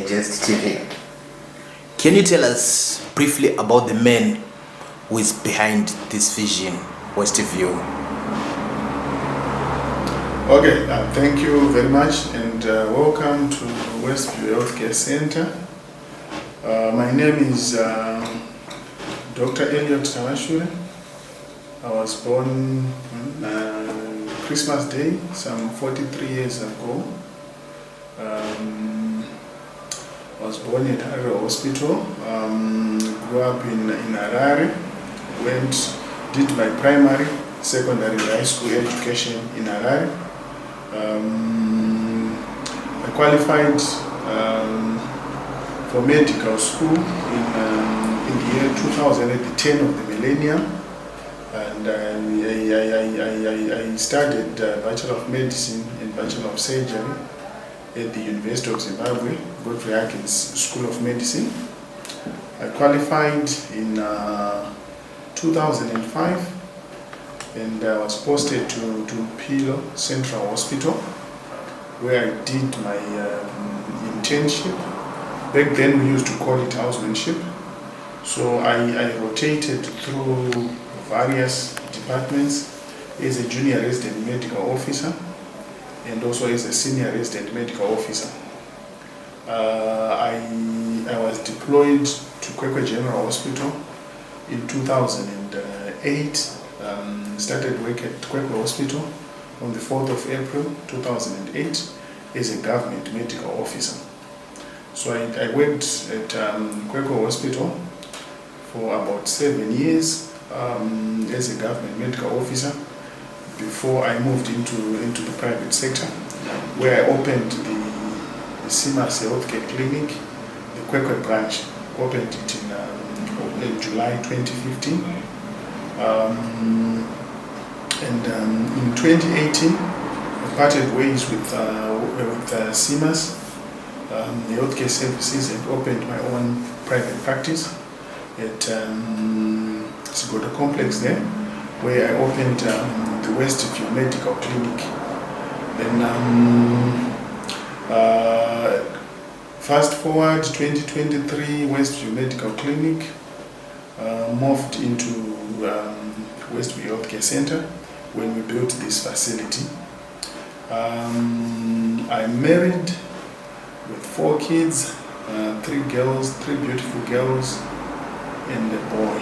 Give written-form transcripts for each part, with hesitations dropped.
Digest TV. Can you tell us briefly about the man who is behind this vision, Westview? Okay, thank you very much and welcome to Westview Healthcare Center. My name is Dr. Elliot Tavashure. I was born on Christmas Day, some 43 years ago. I was born at Harare Hospital, grew up in Harare, did my primary, secondary, high school education in Harare. I qualified for medical school in the year 2000 at the turn of the millennium, and I studied Bachelor of Medicine and Bachelor of Surgery at the University of Zimbabwe, Kwekwe School of Medicine. I qualified in 2005 and I was posted to Pilo Central Hospital, where I did my internship. Back then we used to call it housemanship. So I rotated through various departments as a junior resident medical officer and also as a senior resident medical officer. I was deployed to Kwekwe General Hospital in 2008. Started work at Kwekwe Hospital on the 4th of April 2008 as a government medical officer. So I worked at Kwekwe Hospital for about 7 years as a government medical officer before I moved into the private sector, where I opened the CIMAS Healthcare Clinic, the Kwekwe branch. Opened it in July 2015. In 2018, I parted ways with CIMAS Healthcare Services and opened my own private practice at Sigoda Complex there, where I opened the Westview Medical Clinic. Then fast forward 2023, Westview Medical Clinic moved into Westview Healthcare Center when we built this facility. I'm married with 4 kids, 3 beautiful girls and a boy.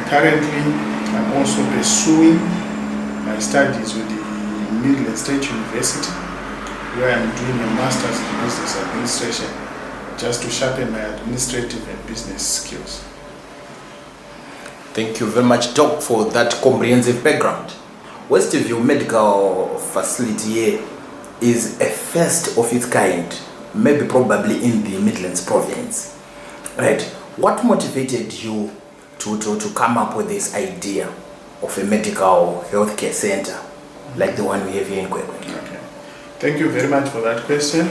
Currently, I'm also pursuing my studies with the Midland State University, where I'm doing a master's in business administration, just to sharpen my administrative and business skills. Thank you very much, Doc, for that comprehensive background. Westview Medical Facility here is a first of its kind, maybe probably in the Midlands province. Right? What motivated you to come up with this idea of a medical healthcare center like the one we have here in Kwekwe? Okay. Thank you very much for that question.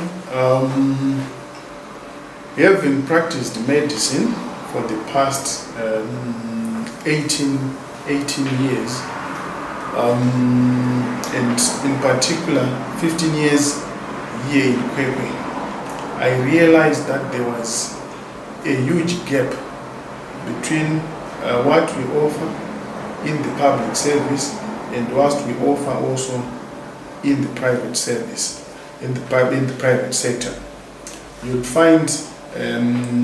Having practiced medicine for the past 18 years, and in particular 15 years here in Kwekwe, I realized that there was a huge gap between what we offer in the public service and what we offer also in the private service, in the private sector. You'll find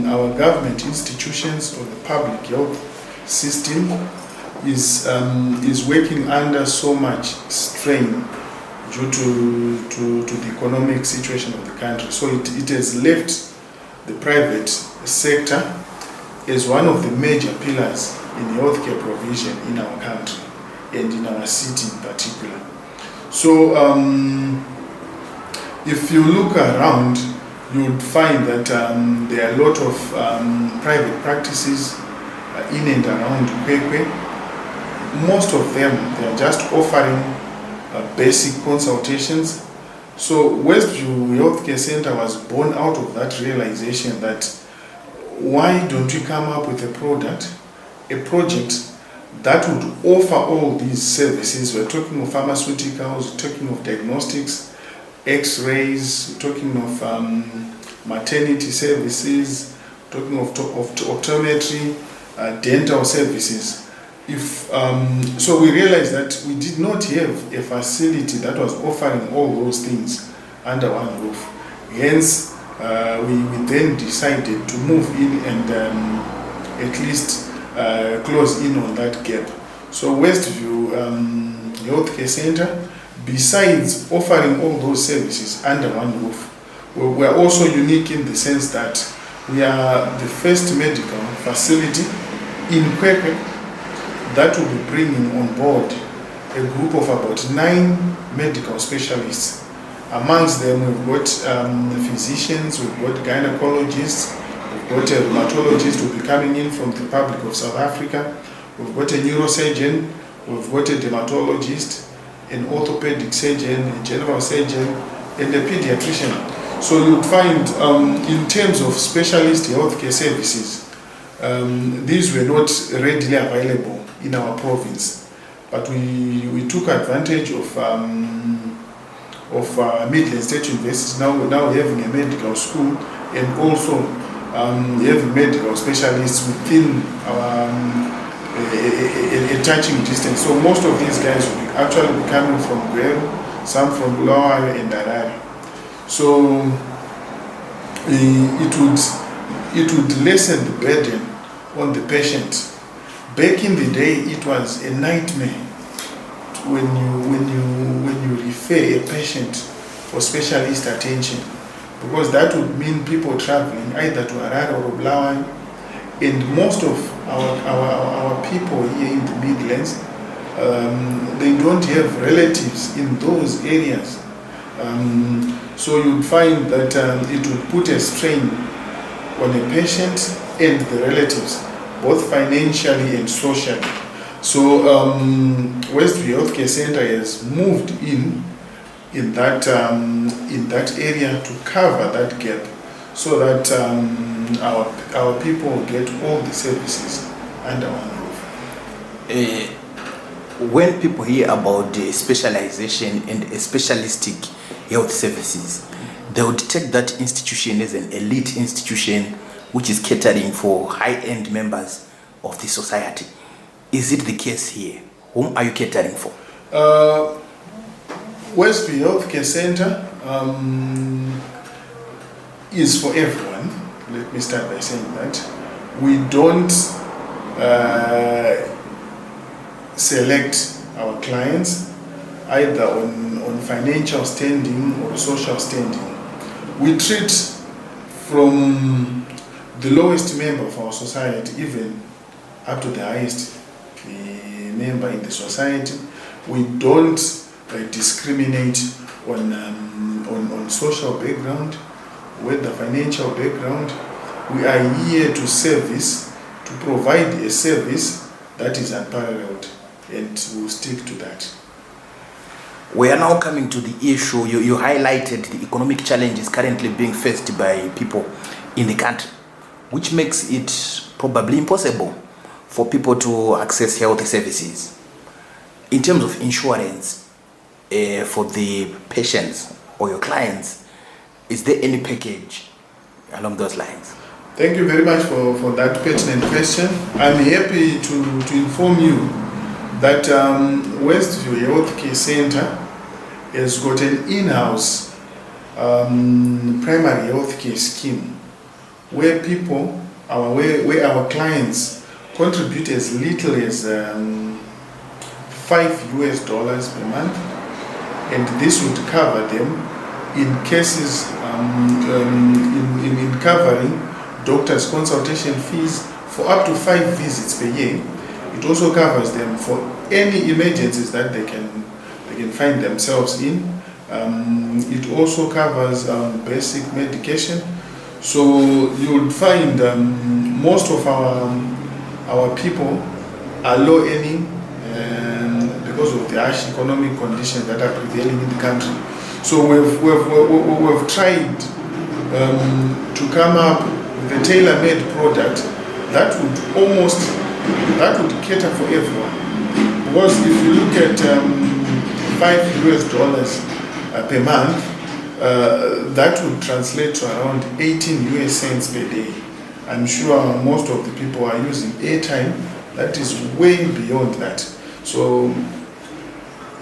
our government institutions or the public health system is working under so much strain due to the economic situation of the country. So it has left the private sector as one of the major pillars in healthcare provision in our country and in our city in particular. So if you look around, you would find that there are a lot of private practices in and around Kwekwe. Most of them, they are just offering basic consultations. So Westview Healthcare Center was born out of that realization that why don't we come up with a project that would offer all these services. We're talking of pharmaceuticals, we're talking of diagnostics, x-rays, we're talking of maternity services, talking of optometry, dental services. So we realized that we did not have a facility that was offering all those things under one roof. Hence, we then decided to move in and at least close in on that gap. So Westview Healthcare Center, besides offering all those services under one roof, we are also unique in the sense that we are the first medical facility in Kwekwe that will be bringing on board a group of about 9 medical specialists. Amongst them, we've got physicians, we've got gynecologists, we've got a rheumatologist who will be coming in from the Republic of South Africa, we've got a neurosurgeon, we've got a dermatologist, an orthopedic surgeon, a general surgeon, and a pediatrician. So you'd find, in terms of specialist healthcare services, these were not readily available in our province, but we took advantage of Midland State University now having a medical school, and also having medical specialists within our a touching distance. So most of these guys will actually be coming from Gweru, some from Bulawayo and Harare. So it would lessen the burden on the patient. Back in the day, it was a nightmare when you refer a patient for specialist attention, because that would mean people traveling either to Harare or Bulawayo, and most of our people here in the Midlands, they don't have relatives in those areas. So you'd find that it would put a strain on a patient and the relatives, both financially and socially. So Westview Healthcare Center has moved in that area to cover that gap, so that our people get all the services under one roof. When people hear about the specialization and specialistic health services, they would take that institution as an elite institution which is catering for high-end members of the society. Is it the case here? Whom are you catering for? Westview Healthcare Center is for everyone. Let me start by saying that. We don't select our clients either on financial standing or social standing. We treat from the lowest member of our society even up to the highest member in the society. We don't discriminate on social background, whether financial background. We are here to provide a service that is unparalleled, and we'll stick to that. We are now coming to the issue. You highlighted the economic challenges currently being faced by people in the country, which makes it probably impossible for people to access health services. In terms of insurance for the patients or your clients, is there any package along those lines? Thank you very much for that pertinent question. I'm happy to inform you that Westview Healthcare Center has got an in-house primary healthcare scheme where where our clients contribute as little as $5 per month, and this would cover them in cases in covering doctors' consultation fees for up to 5 visits per year. It also covers them for any emergencies that they can find themselves in. It also covers basic medication. So you would find most of our people are low earning because of the harsh economic conditions that are prevailing in the country. So we've tried to come up with a tailor-made product that would cater for everyone. Because if you look at $5 per month, that would translate to around 18 US cents per day. I'm sure most of the people are using airtime. That is way beyond that. So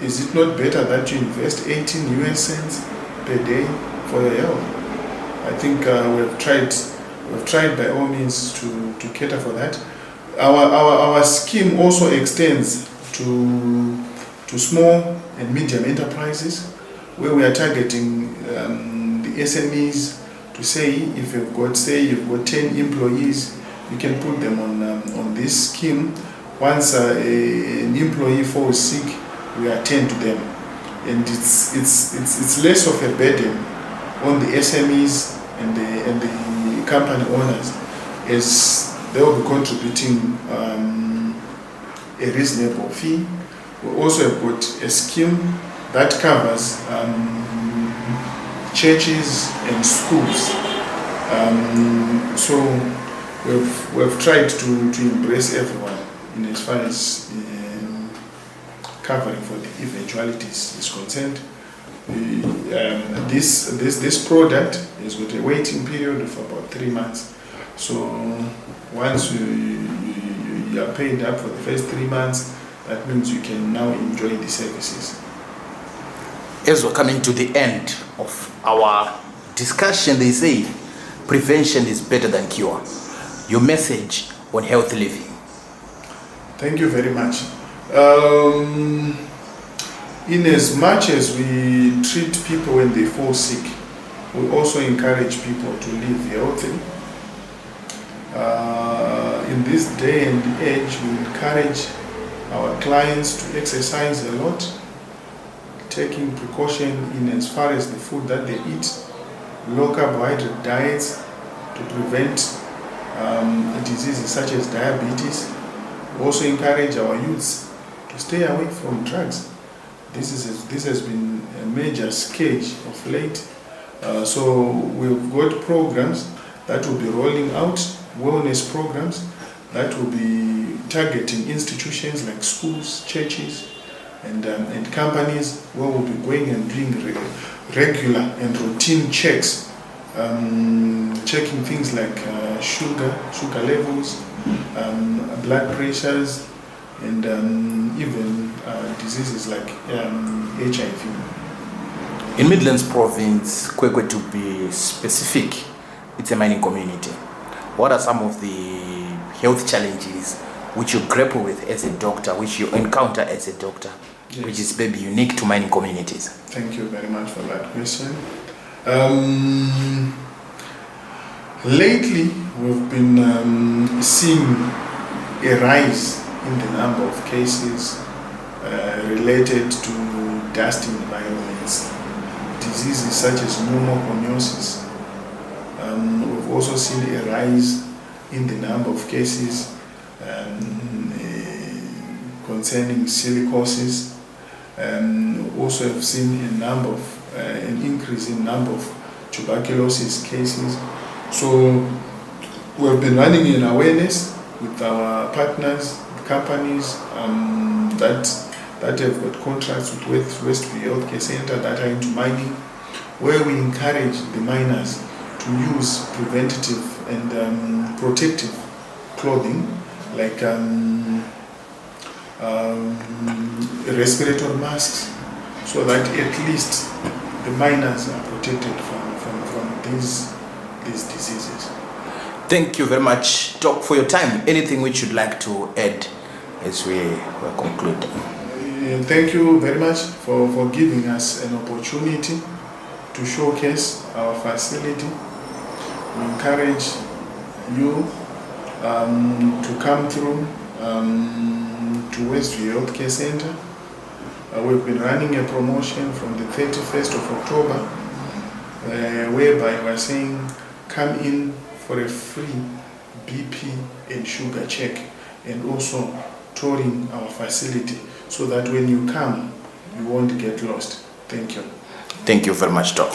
is it not better that you invest 18 US cents per day for your health? I think we've tried by all means to cater for that. Our scheme also extends to small and medium enterprises, where we are targeting the SMEs to say if you've got 10 employees, you can put them on this scheme. Once an employee falls sick, we attend to them, and it's less of a burden on the SMEs and the company owners, as they will be contributing a reasonable fee. We also have got a scheme that covers churches and schools. So we've tried to embrace everyone in as far as covering for the eventualities is concerned. This product has got a waiting period of about 3 months. So once you are paid up for the first 3 months, that means you can now enjoy the services. As we're coming to the end of our discussion, they say prevention is better than cure. Your message on healthy living. Thank you very much. In as much as we treat people when they fall sick, we also encourage people to live healthy. In this day and age, we encourage our clients to exercise a lot, taking precaution in as far as the food that they eat, low carbohydrate diets to prevent diseases such as diabetes. We also encourage our youths to stay away from drugs. This has been a major scourge of late. So we've got programs that will be rolling out, wellness programs that will be targeting institutions like schools, churches, and companies, where we'll be going and doing regular and routine checks, checking things like sugar levels, blood pressures, and even diseases like HIV. In Midlands Province, Kwekwe, to be specific, it's a mining community. What are some of the health challenges which you grapple with as a doctor, which you encounter as a doctor, yes, which is maybe unique to mining communities? Thank you very much for that question. Lately, we've been seeing a rise in the number of cases related to dust environments, diseases such as pneumoconiosis. We've also seen a rise in the number of cases concerning silicosis. Also have seen an increase in number of tuberculosis cases. So we've been running an awareness with our partners, companies that have got contracts with Westview Healthcare Center that are into mining, where we encourage the miners to use preventative and protective clothing, like respiratory masks, so that at least the miners are protected from these diseases. Thank you very much, Doc, for your time. Anything which you'd like to add as we conclude? Thank you very much for giving us an opportunity to showcase our facility. We encourage you to come through to Westview Healthcare Center. We've been running a promotion from the 31st of October, whereby we're saying come in for a free BP and sugar check, and also touring our facility, so that when you come, you won't get lost. Thank you. Thank you very much, Doc.